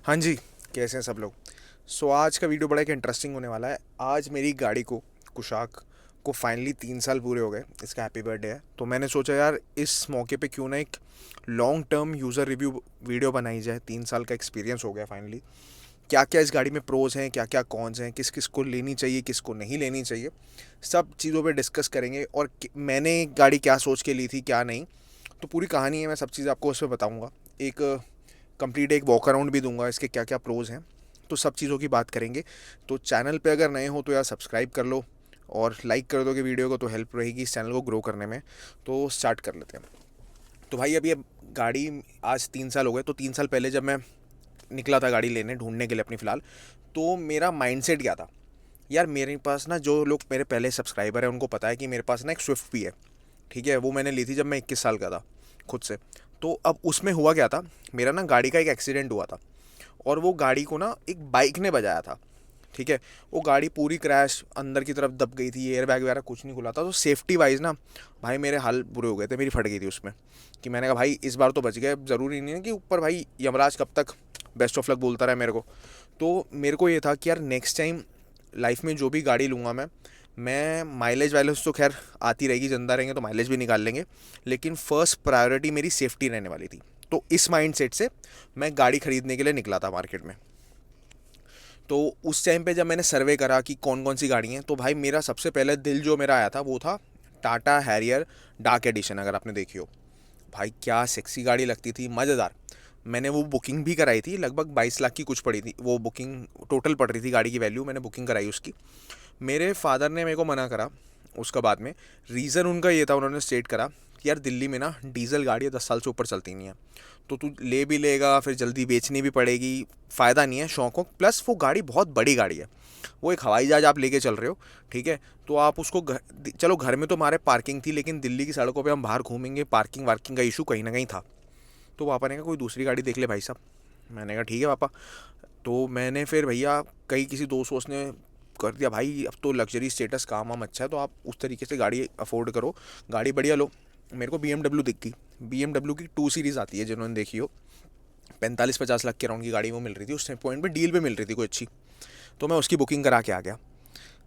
हाँ जी, कैसे हैं सब लोग। आज का वीडियो बड़ा एक इंटरेस्टिंग होने वाला है। आज मेरी गाड़ी को, कुशाक को फाइनली 3 साल पूरे हो गए। इसका हैप्पी बर्थडे है, तो मैंने सोचा यार इस मौके पे क्यों ना एक long term user review video बनाई जाए। 3 साल का एक्सपीरियंस हो गया फाइनली। क्या क्या इस गाड़ी में प्रोज हैं, क्या क्या कॉन्स हैं, किस किस को लेनी चाहिए, किसको नहीं लेनी चाहिए, सब चीज़ों पे डिस्कस करेंगे। और मैंने गाड़ी क्या सोच के ली थी, क्या नहीं, तो पूरी कहानी है। मैं सब चीज़ आपको उसमें बताऊँगा। एक कंप्लीट एक वॉक अराउंड भी दूंगा, इसके क्या क्या प्रोज हैं, तो सब चीज़ों की बात करेंगे। तो चैनल पे अगर नए हो तो यार सब्सक्राइब कर लो और लाइक कर दोगे वीडियो को, तो हेल्प रहेगी इस चैनल को ग्रो करने में। तो स्टार्ट कर लेते हैं। तो भाई अभी अब गाड़ी, आज 3 साल हो गए। तो 3 साल पहले जब मैं निकला था गाड़ी लेने, ढूंढने के लिए अपनी फ़िलहाल, तो मेरा माइंडसेट क्या था यार। मेरे पास ना, जो लोग मेरे पहले सब्सक्राइबर हैं उनको पता है कि मेरे पास ना एक स्विफ्ट भी है। ठीक है, वो मैंने ली थी जब मैं 21 साल का था, खुद से। तो अब उसमें हुआ क्या था, मेरा ना गाड़ी का एक एक्सीडेंट हुआ था, और वो गाड़ी को ना एक बाइक ने बजाया था। ठीक है, वो गाड़ी पूरी क्रैश अंदर की तरफ दब गई थी, एयर बैग वगैरह कुछ नहीं खुला था। तो सेफ्टी वाइज ना भाई मेरे हाल बुरे हो गए थे, मेरी फट गई थी उसमें। कि मैंने कहा भाई इस बार तो बच गए। ज़रूरी नहीं है कि ऊपर भाई यमराज कब तक बेस्ट ऑफ लक बोलता रहा मेरे को। तो मेरे को ये था कि यार नेक्स्ट टाइम लाइफ में जो भी गाड़ी लूँगा मैं माइलेज वाइलेज तो खैर आती रहेगी, जिंदा रहेंगे तो माइलेज भी निकाल लेंगे, लेकिन फर्स्ट प्रायोरिटी मेरी सेफ्टी रहने वाली थी। तो इस माइंडसेट से मैं गाड़ी खरीदने के लिए निकला था मार्केट में। तो उस टाइम पे जब मैंने सर्वे करा कि कौन कौन सी गाड़ी हैं, तो भाई मेरा सबसे पहले दिल जो मेरा आया था वो था टाटा हैरियर डार्क एडिशन, अगर आपने देखी हो। भाई क्या सेक्सी गाड़ी लगती थी, मज़ेदार। मैंने वो बुकिंग भी कराई थी, लगभग 22 लाख की कुछ पड़ी थी वो बुकिंग, टोटल पड़ रही थी गाड़ी की वैल्यू। मैंने बुकिंग कराई उसकी। मेरे फादर ने मेरे को मना करा उसका बाद में। रीज़न उनका ये था, उन्होंने स्टेट करा कि यार दिल्ली में ना डीजल गाड़ियाँ 10 साल से ऊपर चलती नहीं है, तो तू ले भी लेगा फिर जल्दी बेचनी भी पड़ेगी, फ़ायदा नहीं है शौक हो। प्लस वो गाड़ी बहुत बड़ी गाड़ी है, वो एक हवाई जहाज आप लेके चल रहे हो। ठीक है, तो आप उसको चलो घर में तो हमारे पार्किंग थी, लेकिन दिल्ली की सड़कों पे हम बाहर घूमेंगे, पार्किंग वार्किंग का इशू कहीं ना कहीं था। तो पापा ने कहा कोई दूसरी गाड़ी देख ले भाई साहब। मैंने कहा ठीक है पापा। तो मैंने फिर भैया, कई किसी दोस्त वोस्त ने कर दिया, भाई अब तो लग्जरी स्टेटस काम वाम अच्छा है, तो आप उस तरीके से गाड़ी अफोर्ड करो, गाड़ी बढ़िया लो। मेरे को BMW दिख गई। BMW की 2 सीरीज़ आती है, जिन्होंने देखी हो, 45-50 लाख के अराउंड की गाड़ी वो मिल रही थी उस पॉइंट पे, डील पे मिल रही थी कोई अच्छी। तो मैं उसकी बुकिंग करा के आ गया।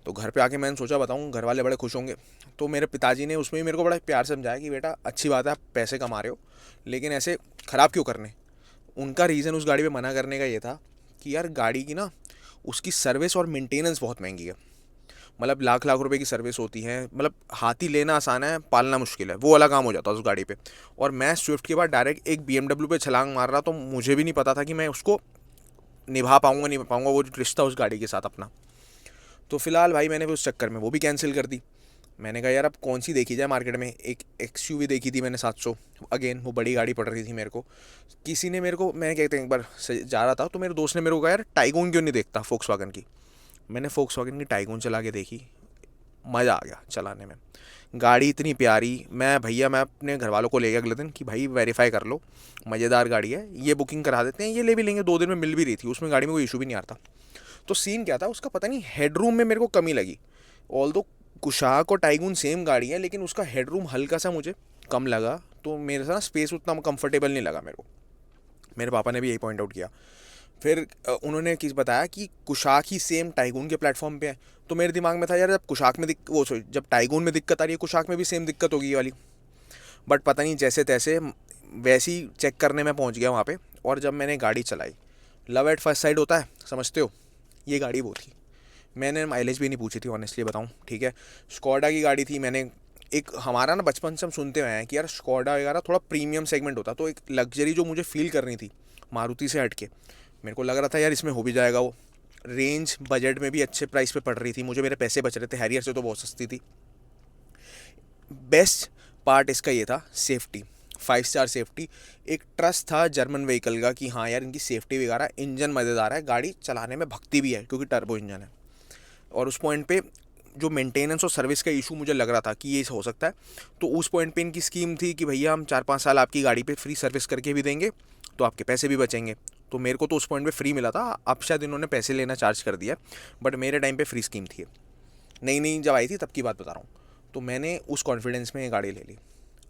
तो घर पे आके मैंने सोचा बताऊँ, घर वाले बड़े खुश होंगे। तो मेरे पिताजी ने उसमें भी मेरे को बड़ा प्यार से समझाया कि बेटा अच्छी बात है आप पैसे कमा रहे हो, लेकिन ऐसे ख़राब क्यों करने। उनका रीज़न उस गाड़ी पे मना करने का ये था कि यार गाड़ी की ना, उसकी सर्विस और मेंटेनेंस बहुत महंगी है। मतलब लाख लाख रुपए की सर्विस होती है। मतलब हाथी लेना आसान है, पालना मुश्किल है, वो वाला काम हो जाता है उस गाड़ी पे। और मैं स्विफ्ट के बाद डायरेक्ट एक BMW पे छलांग मार रहा, तो मुझे भी नहीं पता था कि मैं उसको निभा पाऊंगा नहीं पाऊंगा, वो रिश्ता उस गाड़ी के साथ अपना। तो फिलहाल भाई मैंने उस चक्कर में वो भी कैंसिल कर दी। मैंने कहा यार अब कौन सी देखी जाए मार्केट में। एक XUV देखी थी मैंने 700, अगेन वो बड़ी गाड़ी पड़ रही थी मेरे को। किसी ने मेरे को, मैं कहते हैं एक बार जा रहा था, तो मेरे दोस्त ने मेरे को कहा यार टाइगोन क्यों नहीं देखता फोक्स की। मैंने फोक्स की टाइगोन चला के देखी, मज़ा आ गया चलाने में। गाड़ी इतनी प्यारी, मैं अपने घर वालों को ले गया अगले दिन कि भाई वेरीफाई कर लो, मज़ेदार गाड़ी है, ये बुकिंग करा देते हैं, ये ले भी लेंगे। 2 दिन में मिल भी रही थी, उसमें गाड़ी में कोई इशू भी नहीं आ रहा था। तो सीन क्या था उसका, पता नहीं हेडरूम में मेरे को कमी लगी। ऑल दो कुशाक और टाइगून सेम गाड़ी है, लेकिन उसका हेडरूम हल्का सा मुझे कम लगा, तो मेरे साथ स्पेस उतना कंफर्टेबल नहीं लगा मेरे को। मेरे पापा ने भी यही पॉइंट आउट किया। फिर उन्होंने किस बताया कि कुशाक ही सेम टाइगून के प्लेटफॉर्म पे है। तो मेरे दिमाग में था यार जब कुशाक में वो सॉरी, जब टाइगून में दिक्कत आ रही है, कुशाक में भी सेम दिक्कत होगी ये वाली। बट पता नहीं, जैसे तैसे वैसी चेक करने में पहुंच गया वहाँ पे। और जब मैंने गाड़ी चलाई, लव एट फर्स्ट साइड होता है, समझते हो, ये गाड़ी वो थी। मैंने माइलेज भी नहीं पूछी थी ऑनेस्टली बताऊँ, ठीक है। स्कॉडा की गाड़ी थी। मैंने एक, हमारा ना बचपन से हम सुनते हुए हैं कि यार स्कॉडा वगैरह थोड़ा प्रीमियम सेगमेंट होता, तो एक लग्जरी जो मुझे फील करनी थी मारुति से हट के, मेरे को लग रहा था यार इसमें हो भी जाएगा वो। रेंज बजट में भी अच्छे प्राइस पे पड़ रही थी मुझे, मेरे पैसे बच रहे थे, हैरियर से तो बहुत सस्ती थी। बेस्ट पार्ट इसका ये था, सेफ्टी, 5 स्टार सेफ्टी। एक ट्रस्ट था जर्मन व्हीकल का कि हाँ यार इनकी सेफ्टी वगैरह, इंजन मज़ेदार है, गाड़ी चलाने में भगती भी है क्योंकि टर्बो इंजन है। और उस पॉइंट पे जो मेंटेनेंस और सर्विस का इशू मुझे लग रहा था कि ये हो सकता है, तो उस पॉइंट पे इनकी स्कीम थी कि भैया हम 4-5 साल आपकी गाड़ी पे फ्री सर्विस करके भी देंगे, तो आपके पैसे भी बचेंगे। तो मेरे को तो उस पॉइंट पे फ्री मिला था, अब शायद इन्होंने पैसे लेना चार्ज कर दिया, बट मेरे टाइम पे फ्री स्कीम थी। नई नई जब आई थी तब की बात बता रहा हूँ। तो मैंने उस कॉन्फिडेंस में ये गाड़ी ले ली।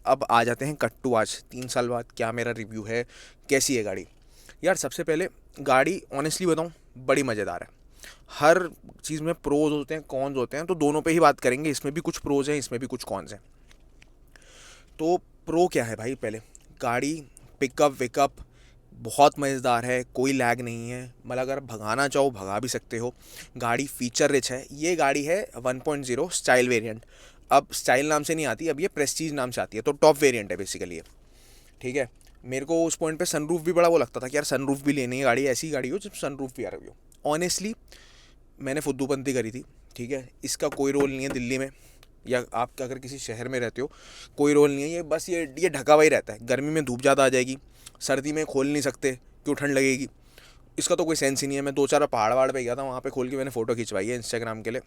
अब आ जाते हैं कट टू आज 3 साल बाद क्या मेरा रिव्यू है, कैसी है गाड़ी। यार सबसे पहले गाड़ी ऑनेस्टली बताऊँ बड़ी मज़ेदार है। हर चीज़ में प्रोज होते हैं कॉन्स होते हैं, तो दोनों पे ही बात करेंगे। इसमें भी कुछ प्रोज हैं, इसमें भी कुछ कॉन्स हैं। तो प्रो क्या है भाई, पहले गाड़ी पिकअप विकअप बहुत मज़ेदार है, कोई लैग नहीं है। मतलब अगर भगाना चाहो भगा भी सकते हो। गाड़ी फीचर रिच है। ये गाड़ी है 1.0 स्टाइल वेरिएंट। अब स्टाइल नाम से नहीं आती, अब ये प्रेस्टीज नाम से आती है, तो टॉप वेरिएंट है बेसिकली ये। ठीक है। मेरे को उस पॉइंट पे सनरूफ भी बड़ा वो लगता था कि यार सनरूफ भी लेनी है गाड़ी, ऐसी गाड़ी हो जब सनरूफ भी आ रही हो। ऑनेस्टली मैंने फुद्दूपंती करी थी। ठीक है, इसका कोई रोल नहीं है दिल्ली में, या आप अगर किसी शहर में रहते हो कोई रोल नहीं है। ये बस ये ढका हुआ ही रहता है। गर्मी में धूप ज़्यादा आ जाएगी, सर्दी में खोल नहीं सकते क्यों, ठंड लगेगी। इसका तो कोई सेंस ही नहीं है। मैं 2-4 पहाड़ वहाड़ पे गया था, वहाँ पे खोल के मैंने फ़ोटो खिंचवाई है इंस्टाग्राम के लिए।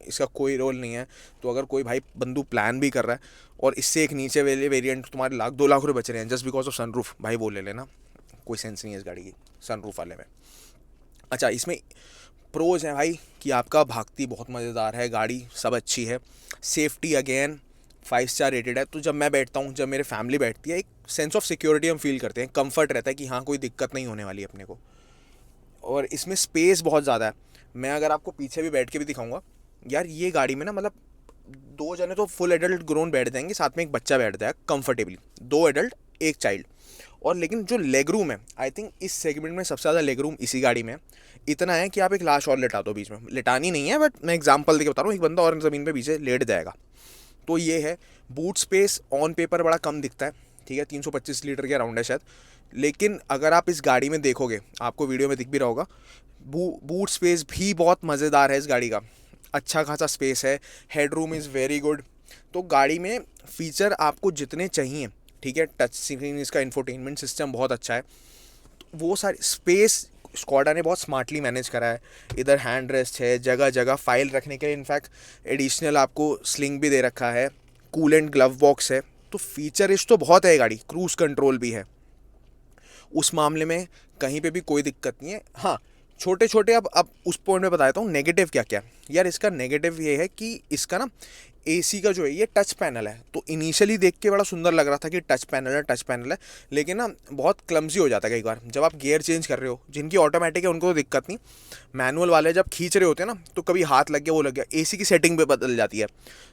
इसका कोई रोल नहीं है। तो अगर कोई भाई बंदू प्लान भी कर रहा है और इससे एक नीचे वाले वेरिएंट तुम्हारे 1-2 लाख रुपये बच रहे हैं जस्ट बिकॉज ऑफ सनरूफ, भाई वो ले लेना। कोई सेंस नहीं है इस गाड़ी की सनरूफ वाले में। अच्छा, इसमें प्रोज हैं भाई कि आपका भागती बहुत मज़ेदार है गाड़ी, सब अच्छी है। सेफ्टी अगेन 5 स्टार रेटेड है। तो जब मैं बैठता हूँ, जब मेरे फैमिली बैठती है, एक सेंस ऑफ सिक्योरिटी हम फील करते हैं, कंफर्ट रहता है कि हाँ कोई दिक्कत नहीं होने वाली है अपने को। और इसमें स्पेस बहुत ज़्यादा है। मैं अगर आपको पीछे भी बैठ के भी दिखाऊंगा यार, ये गाड़ी में ना मतलब 2 जने तो फुल एडल्ट ग्रोन बैठ जाएंगे, साथ में एक बच्चा बैठ जाएगा कंफर्टेबली, 2 एडल्ट एक चाइल्ड। और लेकिन जो लेग रूम है, आई थिंक इस सेगमेंट में सबसे ज़्यादा लेग रूम इसी गाड़ी में है। इतना है कि आप एक लाश और लेटा दो बीच में, लेटानी नहीं है बट मैं एग्जांपल देके बता रहा हूँ, एक बंदा और ज़मीन पे पीछे लेट जाएगा। तो ये है। बूट स्पेस ऑन पेपर बड़ा कम दिखता है। ठीक है, 325 लीटर के अराउंड है शायद। लेकिन अगर आप इस गाड़ी में देखोगे, आपको वीडियो में दिख भी रहा होगा, बूट स्पेस भी बहुत मज़ेदार है इस गाड़ी का। अच्छा खासा स्पेस है। Head room is very good. तो गाड़ी में फ़ीचर आपको जितने चाहिए, ठीक है, टच स्क्रीन, इसका इंफोटेनमेंट सिस्टम बहुत अच्छा है, वो सारी स्पेस स्कॉडा ने बहुत स्मार्टली मैनेज करा है। इधर हैंड रेस्ट है, जगह जगह फाइल रखने के लिए इनफैक्ट एडिशनल आपको स्लिंग भी दे रखा है, कूलेंट ग्लव बॉक्स है। तो फीचरिश तो बहुत है गाड़ी, क्रूज कंट्रोल भी है। उस मामले में कहीं पे भी कोई दिक्कत नहीं है। हाँ, छोटे छोटे अब उस पॉइंट में बता देता हूँ नेगेटिव क्या क्या। यार इसका नेगेटिव ये है कि इसका ना एसी का जो है ये टच पैनल है। तो इनिशियली देख के बड़ा सुंदर लग रहा था कि टच पैनल है टच पैनल है, लेकिन ना बहुत क्लमजी हो जाता है कई बार जब आप गियर चेंज कर रहे हो। जिनकी ऑटोमेटिक है उनको तो दिक्कत नहीं, मैनुअल वाले जब खींच रहे होते हैं ना तो कभी हाथ लग गया वो लग गया, एसी की सेटिंग पे बदल जाती है।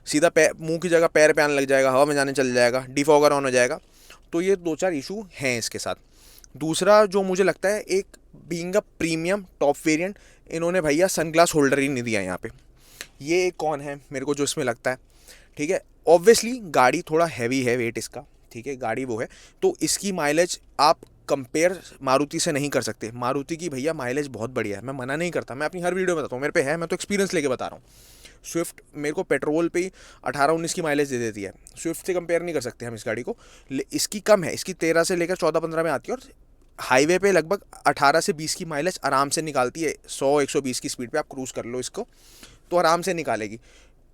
सीधा मुंह की जगह पैर पे आने लग जाएगा, हवा में जाने चल जाएगा, डिफॉगर ऑन हो जाएगा। तो ये 2-4 इशू हैं इसके साथ। दूसरा जो मुझे लगता है, एक being a premium top variant, इन्होंने भैया सनग्लास होल्डर ही नहीं दिया यहाँ पे। ये एक कौन है मेरे को जो इसमें लगता है। ठीक है, ऑब्वियसली गाड़ी थोड़ा हैवी है, वेट इसका। ठीक है, गाड़ी वो है, तो इसकी माइलेज आप कंपेयर मारुति से नहीं कर सकते। मारुति की भैया माइलेज बहुत बढ़िया है, मैं मना नहीं करता, मैं अपनी हर वीडियो में बताता हूँ, मेरे पे है, मैं तो एक्सपीरियंस लेके बता रहा हूँ। स्विफ्ट मेरे को पेट्रोल पे ही 18-19 की माइलेज दे देती है। स्विफ्ट से कंपेयर नहीं कर सकते हम इस गाड़ी को। इसकी कम है, इसकी 13 से लेकर 14-15 में आती है, और हाईवे पे लगभग 18 से 20 की माइलेज आराम से निकालती है। 100-120 की स्पीड पे आप क्रूज़ कर लो इसको तो आराम से निकालेगी।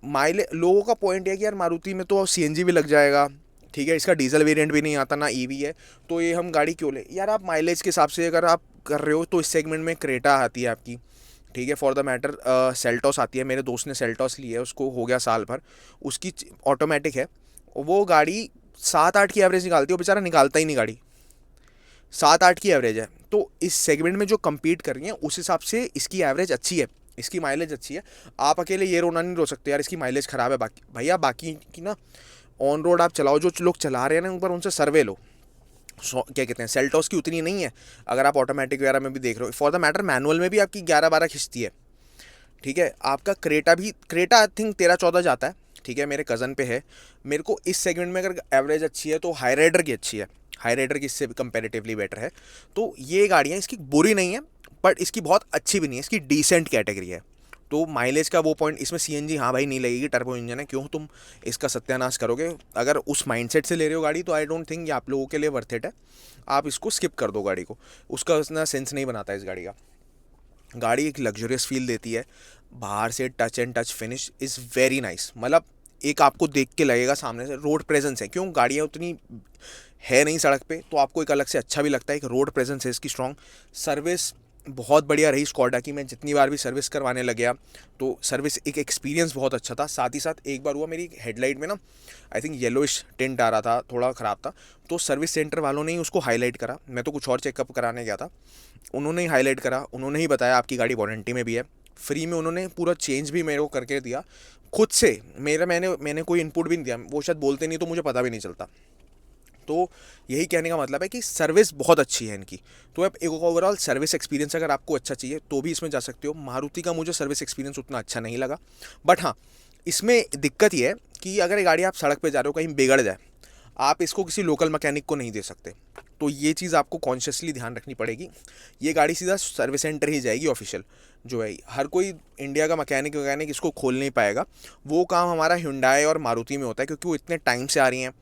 माइलेज लोगों का पॉइंट है कि यार मारुति में तो सीएनजी भी लग जाएगा, ठीक है, इसका डीजल वेरिएंट भी नहीं आता, ना ईवी है, तो ये हम गाड़ी क्यों ले। यार आप माइलेज के हिसाब से अगर आप कर रहे हो तो इस सेगमेंट में क्रेटा आती है आपकी, ठीक है, फॉर द मैटर सेल्टॉस आती है। मेरे दोस्त ने सेल्टॉस ली है, उसको हो गया साल भर, उसकी ऑटोमेटिक है। वो गाड़ी 7-8 की एवरेज निकालती है, वो बेचारा निकालता ही नहीं गाड़ी, 7-8 की एवरेज है। तो इस सेगमेंट में जो कम्पीट कर रही हैं उस हिसाब से इसकी एवरेज अच्छी है, इसकी माइलेज अच्छी है। आप अकेले ये रोना नहीं रो सकते यार इसकी माइलेज ख़राब है। बाकी भैया बाकी की ना ऑन रोड आप चलाओ, जो लोग चला रहे हैं ना ऊपर उनसे सर्वे लो। क्या कहते हैं, सेल्टॉस की उतनी नहीं है। अगर आप ऑटोमेटिक वगैरह में भी देख रहे हो, फॉर द मैटर मैनुअल में भी आपकी 11-12 खिंचती है। ठीक है, आपका क्रेटा आई थिंक 13-14 जाता है। ठीक है, मेरे कज़न पे है। मेरे को इस सेगमेंट में अगर एवरेज अच्छी है तो हाई राइडर की अच्छी है, हाई राइडर की इससे कंपेरेटिवली बेटर है। तो ये गाड़ियाँ इसकी बुरी नहीं है, बट इसकी बहुत अच्छी भी नहीं है, इसकी डिसेंट कैटेगरी है। तो माइलेज का वो पॉइंट, इसमें सीएनजी हाँ भाई नहीं लगेगी, टर्बो इंजन है, क्यों तुम इसका सत्यानाश करोगे। अगर उस माइंडसेट से ले रहे हो गाड़ी तो आई डोंट थिंक ये आप लोगों के लिए वर्थ इट है। आप इसको स्किप कर दो गाड़ी को, उसका उतना सेंस नहीं बनाता इस गाड़ी का। गाड़ी एक लग्जरियस फील देती है, बाहर से touch and touch finish is very nice. मतलब एक आपको देख के लगेगा सामने से रोड प्रेजेंस है, क्यों गाड़ियाँ उतनी है नहीं सड़क पे, तो आपको एक अलग से अच्छा भी लगता है, एक रोड प्रेजेंस है इसकी स्ट्रॉन्ग। सर्विस बहुत बढ़िया रही स्कॉडा की। मैं जितनी बार भी सर्विस करवाने लग गया तो सर्विस एक एक्सपीरियंस बहुत अच्छा था। साथ ही साथ एक बार हुआ, मेरी हेडलाइट में ना आई थिंक येलोइश टिंट आ रहा था, थोड़ा ख़राब था। तो सर्विस सेंटर वालों ने ही उसको हाईलाइट करा, मैं तो कुछ और चेकअप कराने गया था, उन्होंने ही हाईलाइट करा, उन्होंने ही बताया आपकी गाड़ी वारंटी में भी है। फ्री में उन्होंने पूरा चेंज भी मेरे को करके दिया खुद से। मेरा मैंने मैंने कोई इनपुट भी नहीं दिया, वो शायद बोलते नहीं तो मुझे पता भी नहीं चलता। तो यही कहने का मतलब है कि सर्विस बहुत अच्छी है इनकी। तो अब एक ओवरऑल सर्विस एक्सपीरियंस अगर आपको अच्छा चाहिए तो भी इसमें जा सकते हो। मारुति का मुझे सर्विस एक्सपीरियंस उतना अच्छा नहीं लगा, बट हाँ, इसमें दिक्कत ये है कि अगर ये गाड़ी आप सड़क पे जा रहे हो, कहीं बिगड़ जाए, आप इसको किसी लोकल मैकेनिक को नहीं दे सकते। तो ये चीज़ आपको कॉन्शियसली ध्यान रखनी पड़ेगी। ये गाड़ी सीधा सर्विस सेंटर ही जाएगी ऑफिशियल जो है। हर कोई इंडिया का मैकेनिक वैकेनिक इसको खोल नहीं पाएगा। वो काम हमारा Hyundai और मारुति में होता है, क्योंकि वो इतने टाइम से आ रही हैं,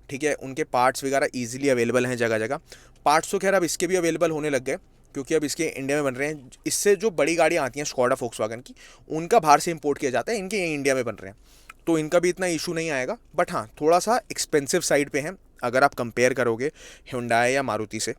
ठीक है। उनके पार्ट्स वगैरह ईजिली अवेलेबल हैं जगह जगह। पार्ट्स तो खैर अब इसके भी अवेलेबल होने लग गए, क्योंकि अब इसके इंडिया में बन रहे हैं। इससे जो बड़ी गाड़ियाँ आती हैं स्कोडा फोक्सवैगन की, उनका बाहर से इंपोर्ट किया जाता है, इनके यहीं इंडिया में बन रहे हैं, तो इनका भी इतना इशू नहीं आएगा। बट हाँ, थोड़ा सा एक्सपेंसिव साइड पे है अगर आप कंपेयर करोगे Hyundai या मारुति से,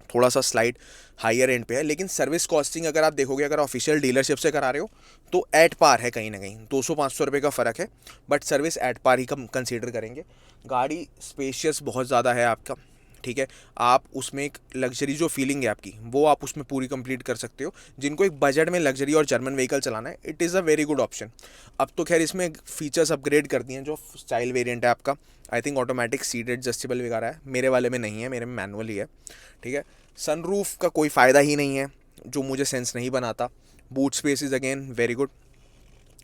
थोड़ा सा स्लाइड हायर एंड पे है। लेकिन सर्विस कॉस्टिंग अगर आप देखोगे, अगर ऑफिशियल डीलरशिप से करा रहे हो तो एट पार है, कहीं ना कहीं 200-500 रुपये का फ़र्क है, बट सर्विस एट पार ही कम कंसीडर करेंगे। गाड़ी स्पेशियस बहुत ज़्यादा है आपका, ठीक है। आप उसमें एक लग्जरी जो फीलिंग है आपकी, वो आप उसमें पूरी कंप्लीट कर सकते हो। जिनको एक बजट में लग्जरी और जर्मन व्हीकल चलाना है, it is a very good option. अब तो खैर इसमें फीचर्स अपग्रेड कर दिए हैं। जो स्टाइल वेरिएंट है आपका, I think automatic seat adjustable वगैरह है, मेरे वाले में नहीं है, मेरे में मैनुअल ही है, ठीक है। सनरूफ का कोई फ़ायदा ही नहीं है, जो मुझे सेंस नहीं बनाता। Boot space is again very good.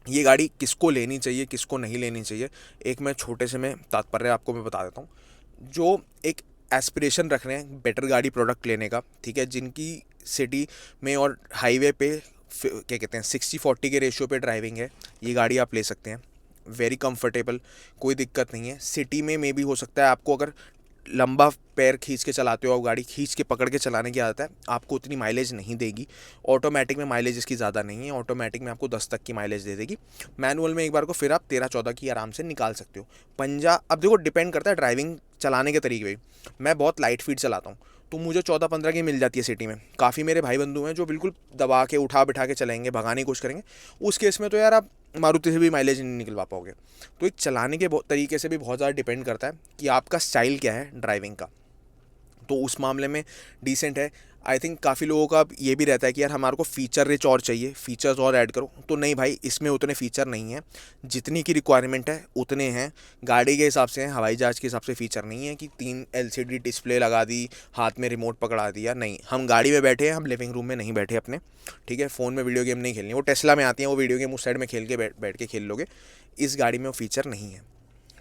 ये गाड़ी किसको लेनी चाहिए, किसको नहीं लेनी चाहिए, एक मैं छोटे से में तात्पर्य आपको मैं बता देता हूँ। जो एक एस्पिरेशन रख रहे हैं बेटर गाड़ी प्रोडक्ट लेने का, ठीक है, जिनकी सिटी में और हाईवे पे क्या कहते हैं 60-40 के रेशियो पे ड्राइविंग है, ये गाड़ी आप ले सकते हैं। वेरी कंफर्टेबल, कोई दिक्कत नहीं है। सिटी में मे भी हो सकता है आपको, अगर लंबा पैर खींच के चलाते हो, आप गाड़ी खींच के पकड़ के चलाने की आदत है, आपको उतनी माइलेज नहीं देगी। ऑटोमेटिक में माइलेज इसकी ज़्यादा नहीं है, ऑटोमेटिक में आपको 10 तक की माइलेज दे देगी। मैनुअल में एक बार को फिर आप 13-14 की आराम से निकाल सकते हो। पंजा, अब देखो डिपेंड करता है ड्राइविंग चलाने के तरीके पे। मैं बहुत लाइट फीट चलाता हूँ, तो मुझे 14-15 की मिल जाती है सिटी में। काफ़ी मेरे भाई बंधु हैं जो बिल्कुल दबा के उठा बिठा के चलाएंगे, भगाने की कोशिश करेंगे। उस केस में तो यार आप मारुति से भी माइलेज नहीं निकलवा पाओगे। तो एक चलाने के तरीके से भी बहुत ज़्यादा डिपेंड करता है कि आपका स्टाइल क्या है ड्राइविंग का। तो उस मामले में डिसेंट है। आई थिंक काफ़ी लोगों का ये भी रहता है कि यार हमारे को फ़ीचर रिच और चाहिए, फ़ीचर्स और ऐड करो। तो नहीं भाई, इसमें उतने फ़ीचर नहीं है, जितनी की रिक्वायरमेंट है उतने हैं। गाड़ी के हिसाब से हैं, हवाई जहाज़ के हिसाब से फ़ीचर नहीं है कि 3 LCD डिस्प्ले लगा दी, हाथ में रिमोट पकड़ा दिया। नहीं, हम गाड़ी में बैठे हैं, हम लिविंग रूम में नहीं बैठे अपने, ठीक है। फ़ोन में वीडियो गेम नहीं खेलनी, वो टेस्ला में आती है वो वीडियो गेम, उस साइड में खेल के बैठ के खेल लोगे। इस गाड़ी में वो फ़ीचर नहीं है,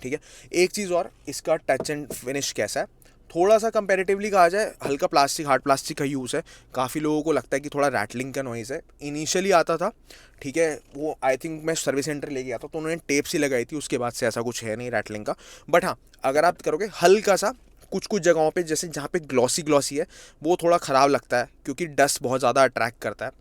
ठीक है। एक चीज़ और, इसका टच एंड फिनिश कैसा है, थोड़ा सा कंपैरेटिवली कहा जाए, हल्का प्लास्टिक, हार्ड प्लास्टिक का यूज़ है। काफ़ी लोगों को लगता है कि थोड़ा रैटलिंग का नॉइज़ है, इनिशियली आता था, ठीक है। वो आई थिंक मैं सर्विस सेंटर ले गया था तो उन्होंने टेप सी लगाई थी, उसके बाद से ऐसा कुछ है नहीं रैटलिंग का। बट हाँ, अगर आप करोगे हल्का सा, कुछ कुछ जगहों पे जैसे जहाँ पे ग्लॉसी ग्लॉसी है, वो थोड़ा ख़राब लगता है, क्योंकि डस्ट बहुत ज़्यादा अट्रैक्ट करता है।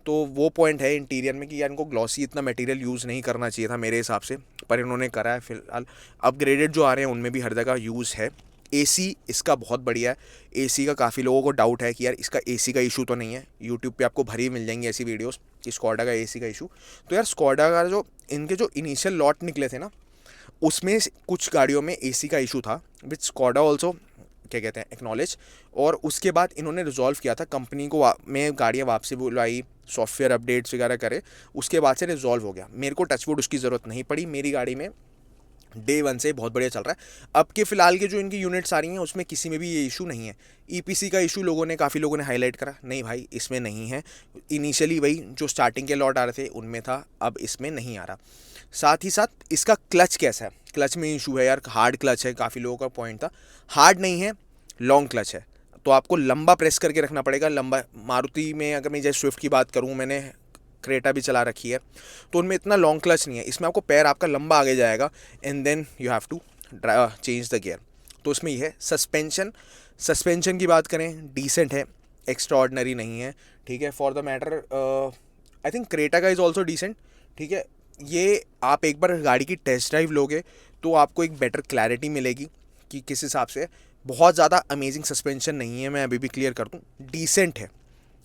तो वो पॉइंट है इंटीरियर में कि यार इनको ग्लॉसी इतना मटेरियल यूज़ नहीं करना चाहिए था मेरे हिसाब से, पर इन्होंने करा है। फिलहाल अपग्रेडेड जो आ रहे हैं उनमें भी हर जगह यूज़ है। एसी इसका बहुत बढ़िया है। एसी का काफ़ी लोगों को डाउट है कि यार इसका एसी का इशू तो नहीं है। यूट्यूब पे आपको भरी मिल जाएंगी ऐसी वीडियोस कि स्कॉडा का एसी का इशू। तो यार स्कॉडा का जो इनके जो इनिशियल लॉट निकले थे ना, उसमें कुछ गाड़ियों में एसी का इशू था, विच स्कॉडा ऑल्सो क्या कहते हैं एक्नॉलेज। और उसके बाद इन्होंने रिजॉल्व किया था, कंपनी को में गाड़ियाँ वापसी बुलाई, सॉफ्टवेयर अपडेट्स वगैरह करे, उसके बाद से रिजॉल्व हो गया। मेरे को टचवुड उसकी ज़रूरत नहीं पड़ी, मेरी गाड़ी में डे वन से बहुत बढ़िया चल रहा है। अब के फिलहाल के जो इनकी यूनिट्स आ रही हैं उसमें किसी में भी ये इशू नहीं है। ईपीसी का इशू काफ़ी लोगों ने हाईलाइट करा, नहीं भाई इसमें नहीं है। इनिशियली वही जो स्टार्टिंग के लॉट आ रहे थे उनमें था, अब इसमें नहीं आ रहा। साथ ही साथ इसका क्लच कैसा है, क्लच में इशू है यार, हार्ड क्लच है, काफ़ी लोगों का पॉइंट था। हार्ड नहीं है, लॉन्ग क्लच है, तो आपको लंबा प्रेस करके रखना पड़ेगा। लंबा मारुति में अगर मैं जैसे स्विफ्ट की बात करूँ, मैंने क्रेटा भी चला रखी है, तो उनमें इतना लॉन्ग क्लच नहीं है। इसमें आपको पैर आपका लंबा आगे जाएगा and then you have to change the gear. तो इसमें ये है। सस्पेंशन की बात करें, डिसेंट है, एक्स्ट्रा ऑर्डनरी नहीं है, ठीक है। For the matter I think Creta का इज़ ऑल्सो डिसेंट, ठीक है। ये आप एक बार गाड़ी की टेस्ट ड्राइव लोगे तो आपको एक बेटर क्लैरिटी मिलेगी कि किस हिसाब से। बहुत ज़्यादा अमेजिंग सस्पेंशन नहीं है, मैं अभी भी क्लियर कर दूँ, डिसेंट है।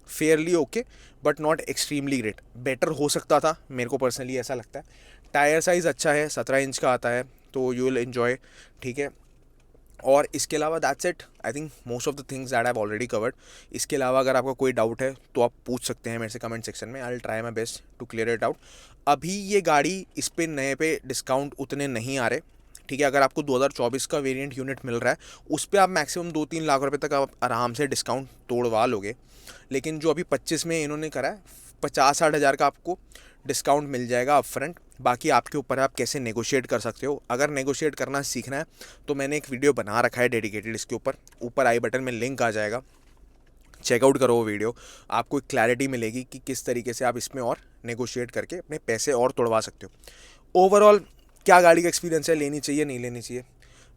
Fairlie okay but not extremely great, better हो सकता था, मेरे को पर्सनली ऐसा लगता है। टायर साइज़ अच्छा है, 17 इंच का आता है, तो यू विल एन्जॉय, ठीक है। और इसके अलावा that's it, I think most of the things that I have already covered. इसके अलावा अगर आपका कोई डाउट है तो आप पूछ सकते हैं मेरे से कमेंट सेक्शन में, I will try my best to clear it out. अभी ये गाड़ी इस पे नए पे डिस्काउंट उतने नहीं आ रहे, ठीक है। अगर आपको 2024 का वेरिएंट यूनिट मिल रहा है उस पर आप मैक्सिमम 2-3 लाख रुपए तक आप आराम से डिस्काउंट तोड़वा लोगे। लेकिन जो अभी 25 में इन्होंने करा है, 50-60 हज़ार का आपको डिस्काउंट मिल जाएगा अप फ्रंट। बाकी आपके ऊपर है आप कैसे नेगोशिएट कर सकते हो। अगर नेगोशिएट करना सीखना है तो मैंने एक वीडियो बना रखा है डेडिकेटेड इसके ऊपर आई बटन में लिंक आ जाएगा, चेकआउट करो वो वीडियो। आपको एक क्लैरिटी मिलेगी कि किस तरीके से आप इसमें और नेगोशिएट करके अपने पैसे और तोड़वा सकते हो। ओवरऑल क्या गाड़ी का एक्सपीरियंस है, लेनी चाहिए नहीं लेनी चाहिए?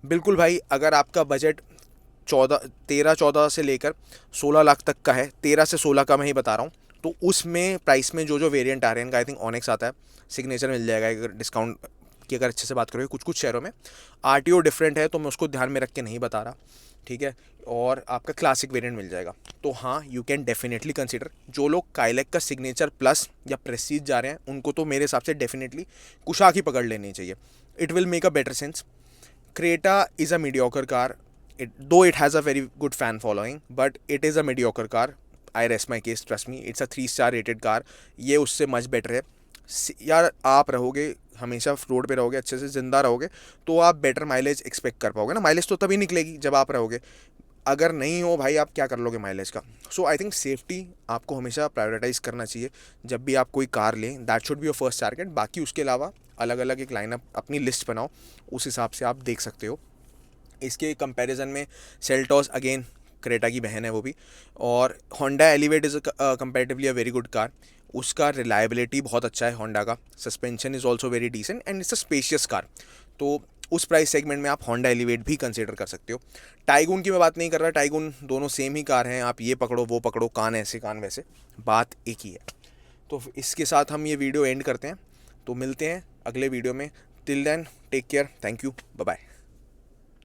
बिल्कुल भाई, अगर आपका बजट 13-14 से लेकर 16 लाख तक का है, 13 से 16 का मैं ही बता रहा हूँ, तो उसमें प्राइस में जो वेरिएंट आ रहे हैं इनका, आई थिंक ऑनेक्स आता है, सिग्नेचर मिल जाएगा अगर डिस्काउंट की अगर अच्छे से बात करोगे। कुछ कुछ शहरों में आरटीओ डिफरेंट है तो मैं उसको ध्यान में रख के नहीं बता रहा, ठीक है। और आपका क्लासिक वेरिएंट मिल जाएगा। तो हाँ, यू कैन डेफिनेटली कंसीडर। जो लोग काइलैक का सिग्नेचर प्लस या प्रेस्टीज जा रहे हैं उनको तो मेरे हिसाब से डेफिनेटली कुशाक ही पकड़ लेनी चाहिए, it will make a better sense. Creta is a mediocre car. Though it has a very good fan following, but it is a mediocre car. I rest my case, trust me. It's a 3-star rated car. ये उससे much better है यार। आप रहोगे हमेशा road पे रहोगे, अच्छे से ज़िंदा रहोगे, तो आप बेटर माइलेज एक्सपेक्ट कर पाओगे ना। माइलेज तो तभी निकलेगी जब आप रहोगे, अगर नहीं हो भाई आप क्या कर लोगे माइलेज का। सो आई थिंक सेफ्टी आपको हमेशा प्रायोरिटाइज करना चाहिए जब भी आप कोई कार लें, that should be your first target. बाकी उसके अलावा अलग अलग एक लाइनअप अपनी लिस्ट बनाओ, उस हिसाब से आप देख सकते हो। इसके कंपैरिजन में सेल्टॉस अगेन क्रेटा की बहन है वो भी, और Honda Elevate is comparatively a very good car. उसका रिलायबिलिटी बहुत अच्छा है होंडा का, suspension is also very decent and it's a spacious car. तो उस प्राइस सेगमेंट में आप होंडा एलिवेट भी कंसिडर कर सकते हो। टाइगून की मैं बात नहीं कर रहा, टाइगून दोनों सेम ही कार हैं, आप ये पकड़ो वो पकड़ो, कान ऐसे कान वैसे, बात एक ही है। तो इसके साथ हम ये वीडियो एंड करते हैं, तो मिलते हैं अगले वीडियो में। Till then take care, thank you, bye bye.